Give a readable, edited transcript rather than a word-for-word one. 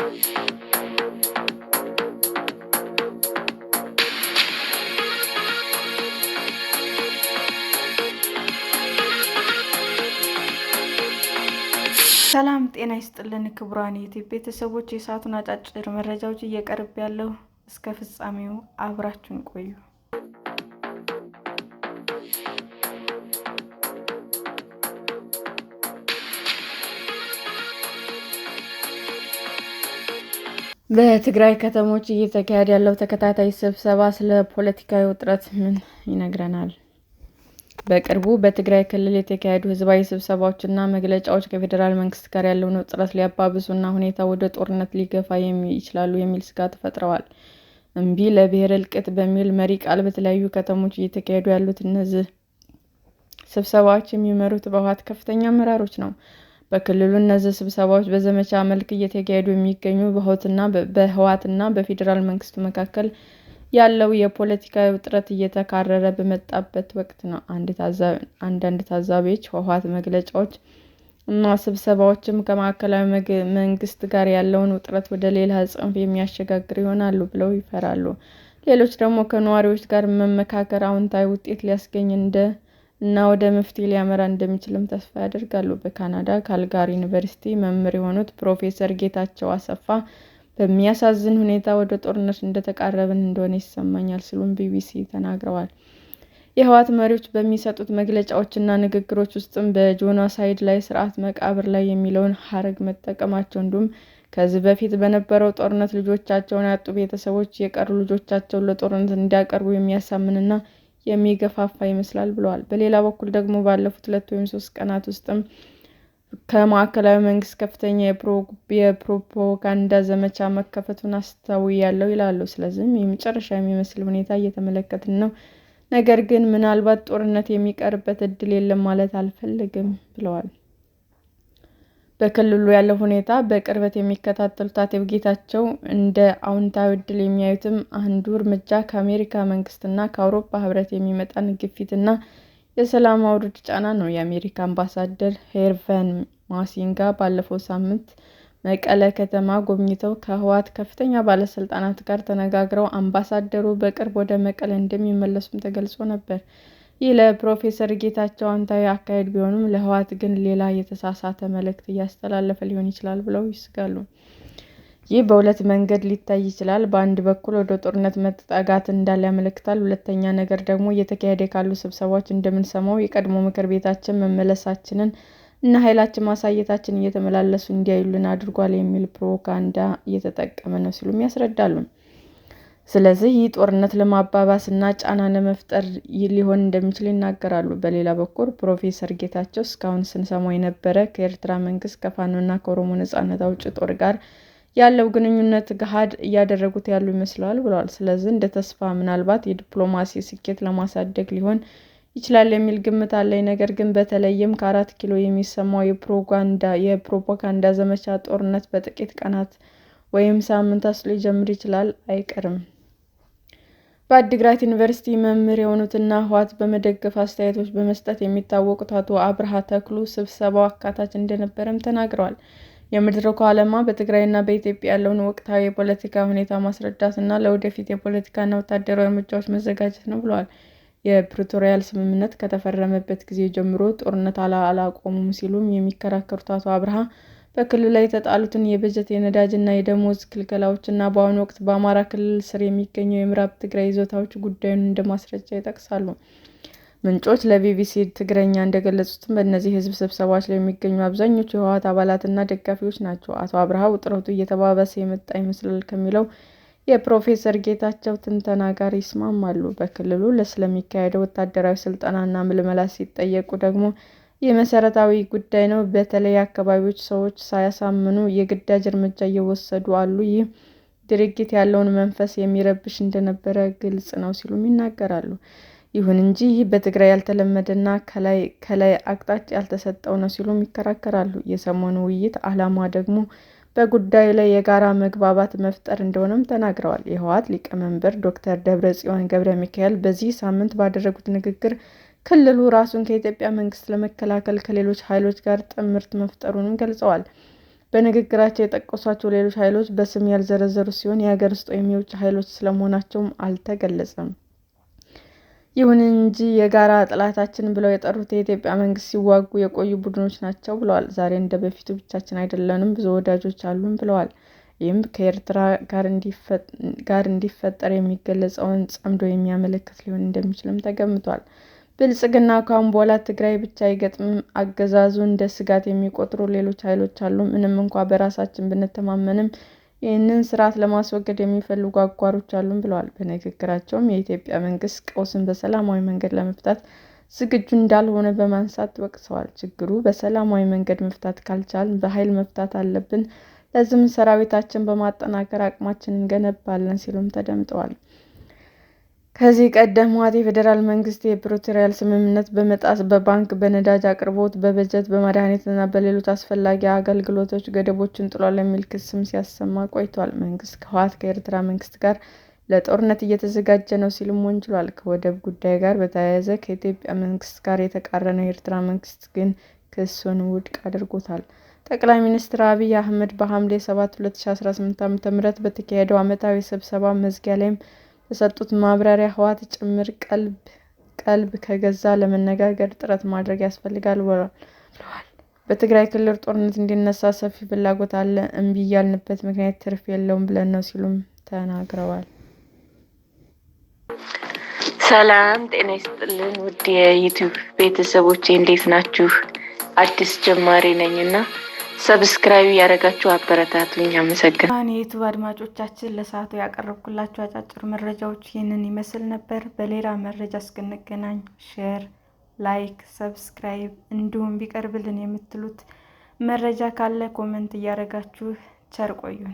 ሰላም ጤና ይስጥልን ክቡራን የዩቲዩብ ቤተሰቦች፣ የሰዓቱን አጫጭር መረጃዎች እየቀርብ ያለው እስከ ፍጻሜው አብራችሁን ቆዩ። በትግራይ ከተሞች እየተካሄደ ያለው ተከታታይ ስብሰባ ስለ ፖለቲካዊ ውጥረት ምን ይነግረናል? በቅርቡ በትግራይ ክልል የተካሄዱ ህዝባዊ ስብሰባዎችና መግለጫዎች ከፌዴራል መንግስት ጋር ያለውን ውጥረት ሊያባብሱና ሁኔታው ወደ ጦርነት ሊገፋ ይችላሉ የሚል ስጋት ፈጥረዋል። እምቢ ለብሔር እልቂት በሚል መሪ ቃል በተለያዩ ከተሞች እየተካሄዱ ያሉት እነዚህ ስብሰባዎች የሚመሩት በህወሓት ከፍተኛ አመራሮች ነው። በክልሉ እነዚህ ስብሰባዎች በዘመቻ መልክ እየተካሄዱ የሚገኙ በህወሓትና በፌዴራል መንግስቱ መካከል ያለው የፖለቲካ ውጥረት እየተካረረ በመጣበት ወቅት ነው። አንዳንድ ታዛቢዎች ህወሓት መግለጫዎች እና ስብሰባዎችም ከማዕከላዊ መንግስት ጋር ያለውን ውጥረት ወደ ሌላ ጽንፍ የሚያሸጋግር ይሆናሉ ብለው ይፈራሉ። ሌሎች ደግሞ ከነዋሪዎች ጋር መመካከር አዎንታዊ ውጤት ሊያስገኝ እና ወደ መፍትሄ ሊያመራ እንደሚችልም ተስፋ ያደርጋሉ። በካናዳ ካልጋሪ ዩኒቨርሲቲ መምህር የሆኑት ፕሮፌሰር ጌታቸው አሰፋ በሚያሳዝን ሁኔታ ወደ ጦርነት እንደተቃረብን እንደሆነ ይሰማኛል ሲሉም ቢቢሲ ተናግረዋል። የህወሓት መሪዎች በሚሰጡት መግለጫዎችና ንግግሮች ውስጥም በጄኖሳይድ ላይ ስርዓተ መቃብር ላይ የሚለውን ሀረግ መጠቀማቸው እንዲሁም ከዚህ በፊት በነበረው ጦርነት ልጆቻቸውን ያጡ ቤተሰቦች የቀሩ ልጆቻቸውን ለጦርነት እንዲያቀርቡ የሚያሳምንና የሚገፋፋ ይመስላል ብለዋል። በሌላ በኩል ደግሞ ባለፉት 2 ወይም 3 ቀናት ውስጥም ከማዕከላዊ መንግስት ከፍተኛ የፕሮፓጋንዳ ዘመቻ መከፈቱን አስተውያለሁ ይላሉ። ስለዚህም የመጨረሻ የሚመስል ሁኔታ እየተመለከትን ነው። ነገር ግን ምናልባት ጦርነት የሚቀርበት እድል የለም ማለት አልፈልግም ብለዋል። በክልሉ ያለው ሁኔታ በቅርበት የሚከታተሉት አቶ ጌታቸው እንደ አዎንታዊ እድል የሚያዩትም አንዱ እርምጃ ከአሜሪካ መንግስትና ከአውሮፓ ህብረት የሚመጣን ግፊትና የሰላም አውርድ ጫና ነው። የአሜሪካ አምባሳደር ሄርቨን ማሲንጋ ባለፈው ሳምንት መቀለ ከተማ ጎብኝተው ከህወሓት ከፍተኛ ባለስልጣናት ጋር ተነጋግረው አምባሳደሩ በቅርብ ወደ መቀለ እንደሚመለሱም ተገልጾ ነበር። ይህ ለፕሮፌሰር ጌታቸው አዎንታዊ አካሄድ ቢሆንም ለህወሓት ግን ሌላ የተሳሳተ መልእክት እያስተላለፈ ሊሆን ይችላል ብለው ይስጋሉ። ይህ በሁለት መንገድ ሊታይ ይችላል። በአንድ በኩል ወደ ጦርነት መጠጋት እንዳለ ያመለክታል። ሁለተኛ ነገር ደግሞ እየተካሄደ ካሉ ስብሰባዎች እንደምንሰማው የቀድሞ ምክር ቤታችን መመለሳችንን እና ኃይላችን ማሳየታችን እየተመላለሱ እንዲያዩልን አድርጓል የሚል ፕሮፓጋንዳ እየተጠቀመ ነው ሲሉም ያስረዳሉ። ስለዚህ ይህ ጦርነት ለማባባስ እና ጫና ለመፍጠር ሊሆን እንደሚችል ይናገራሉ። በሌላ በኩል ፕሮፌሰር ጌታቸው እስካሁን ስንሰማው የነበረ ከኤርትራ መንግስት ከፋኖና ከኦሮሞ ነጻነት አውጪ ጦር ጋር ያለው ግንኙነት ገሃድ እያደረጉት ያሉ ይመስላል ብለዋል። ስለዚህ እንደ ተስፋ ምናልባት የዲፕሎማሲ ስኬት ለማሳደግ ሊሆን ይችላል የሚል ግምት አለኝ። ነገር ግን በተለይም ከ4 ኪሎ የሚሰማው የፕሮፓጋንዳ ዘመቻ ጦርነት በጥቂት ቀናት ወይም ሳምንታት ሊጀምር ይችላል አይቀርም። በአዲግራት ዩኒቨርሲቲ መምህር የሆኑትና ህወሓት በመደገፍ አስተያየቶች በመስጠት የሚታወቁት አቶ አብርሃ ተክሉ ስብሰባው አካታች እንደነበረም ተናግረዋል። የመድረኩ ዓላማ በትግራይና በኢትዮጵያ ያለውን ወቅታዊ የፖለቲካ ሁኔታ ማስረዳት እና ለወደፊት የፖለቲካና ወታደራዊ እርምጃዎች መዘጋጀት ነው ብለዋል። የፕሪቶሪያ ስምምነት ከተፈረመበት ጊዜ ጀምሮ ጦርነት አላቆሙም ሲሉም የሚከራከሩት አቶ አብርሃ በክልሉ ላይ የተጣሉትን የበጀት፣ የነዳጅ እና የደሞዝ ክልከላዎች እና በአሁኑ ወቅት በአማራ ክልል ስር የሚገኘው የምዕራብ ትግራይ ይዞታዎች ጉዳዩን እንደ ማስረጃ ይጠቅሳሉ። ምንጮች ለቢቢሲ ትግረኛ እንደገለጹትም በእነዚህ የህዝብ ስብሰባዎች ላይ የሚገኙ አብዛኞቹ የህወሓት አባላትና ደጋፊዎች ናቸው። አቶ አብርሃ ውጥረቱ እየተባባሰ የመጣ ይመስላል ከሚለው የፕሮፌሰር ጌታቸው ትንተና ጋር ይስማማሉ። በክልሉ ስለሚካሄደው ወታደራዊ ስልጠናና ምልመላ ሲጠየቁ ደግሞ ይህ መሰረታዊ ጉዳይ ነው። በተለይ አካባቢዎች ሰዎች ሳያሳምኑ የግዳጅ እርምጃ እየወሰዱ አሉ። ይህ ድርጊት ያለውን መንፈስ የሚረብሽ እንደነበረ ግልጽ ነው ሲሉም ይናገራሉ። ይሁን እንጂ ይህ በትግራይ ያልተለመደና ከላይ አቅጣጫ ያልተሰጠው ነው ሲሉም ይከራከራሉ። የሰሞኑ ውይይት ዓላማ ደግሞ በጉዳዩ ላይ የጋራ መግባባት መፍጠር እንደሆነም ተናግረዋል። የህወሓት ሊቀመንበር ዶክተር ደብረጽዮን ገብረሚካኤል በዚህ ሳምንት ባደረጉት ንግግር ክልሉ ራሱን ከኢትዮጵያ መንግስት ለመከላከል ከሌሎች ኃይሎች ጋር ጥምረት መፍጠሩንም ገልጸዋል። በንግግራቸው የጠቀሷቸው ሌሎች ኃይሎች በስም ያልዘረዘሩ ሲሆን የሀገር ውስጥ ወይም የውጭ ኃይሎች ስለመሆናቸውም አልተገለጸም። ይሁን እንጂ የጋራ ጠላታችን ብለው የጠሩት የኢትዮጵያ መንግስት ሲዋጉ የቆዩ ቡድኖች ናቸው ብለዋል። ዛሬ እንደ በፊቱ ብቻችን አይደለንም፣ ብዙ ወዳጆች አሉን ብለዋል። ይህም ከኤርትራ ጋር እንዲፈጠር የሚገለጸውን ጽምዶ የሚያመለክት ሊሆን እንደሚችልም ተገምቷል። ብልጽግና ከአሁን በኋላ ትግራይ ብቻ አይገጥምም፣ አገዛዙ እንደ ስጋት የሚቆጥሩ ሌሎች ኃይሎች አሉ። ምንም እንኳ በራሳችን ብንተማመንም ይህንን ስርዓት ለማስወገድ የሚፈልጉ አጋሮች አሉን ብለዋል። በንግግራቸውም የኢትዮጵያ መንግስት ቀውስን በሰላማዊ መንገድ ለመፍታት ዝግጁ እንዳልሆነ በማንሳት ወቅሰዋል። ችግሩ በሰላማዊ መንገድ መፍታት ካልቻልን በኃይል መፍታት አለብን፣ ለዚህም ሰራዊታችንን በማጠናከር አቅማችንን እንገነባለን ሲሉም ተደምጠዋል። ከዚህ ቀደም ህወሓት የፌዴራል መንግስት የፕሪቶሪያ ስምምነት በመጣስ በባንክ፣ በነዳጅ አቅርቦት፣ በበጀት፣ በመድኃኒትና በሌሎች አስፈላጊ አገልግሎቶች ገደቦችን ጥሏል የሚል ክስም ሲያሰማ ቆይቷል። መንግስት ከህወሓት ከኤርትራ መንግስት ጋር ለጦርነት እየተዘጋጀ ነው ሲልም ወንጅሏል። ከወደብ ጉዳይ ጋር በተያያዘ ከኢትዮጵያ መንግስት ጋር የተቃረነው የኤርትራ መንግስት ግን ክሱን ውድቅ አድርጎታል። ጠቅላይ ሚኒስትር አብይ አህመድ በሐምሌ 7 2018 ዓ.ም በተካሄደው ዓመታዊ ስብሰባ መዝጊያ ላይም በሰጡት ማብራሪያ ህወሓት ጭምር ቀልብ ከገዛ ለመነጋገር ጥረት ማድረግ ያስፈልጋል ብለዋል። በትግራይ ክልል ጦርነት እንዲነሳ ሰፊ ፍላጎት አለ፣ እምቢ ያልንበት ምክንያት ትርፍ የለውም ብለን ነው ሲሉም ተናግረዋል። ሰላም ጤና ይስጥልን ውድ የዩቲዩብ ቤተሰቦቼ እንዴት ናችሁ? አዲስ ጀማሪ ነኝና ሰብስክራይብ ያደረጋችሁ አበረታቱኝ። አመሰግናለሁ። የዩቲዩብ አድማጮቻችን ለሰዓቱ ያቀረብኩላችሁ አጫጭር መረጃዎች ይህንን ይመስል ነበር። በሌላ መረጃ እስክንገናኝ ሼር፣ ላይክ፣ ሰብስክራይብ እንዲሁም ቢቀርብልን የምትሉት መረጃ ካለ ኮሜንት እያደረጋችሁ ቸር ቆዩን።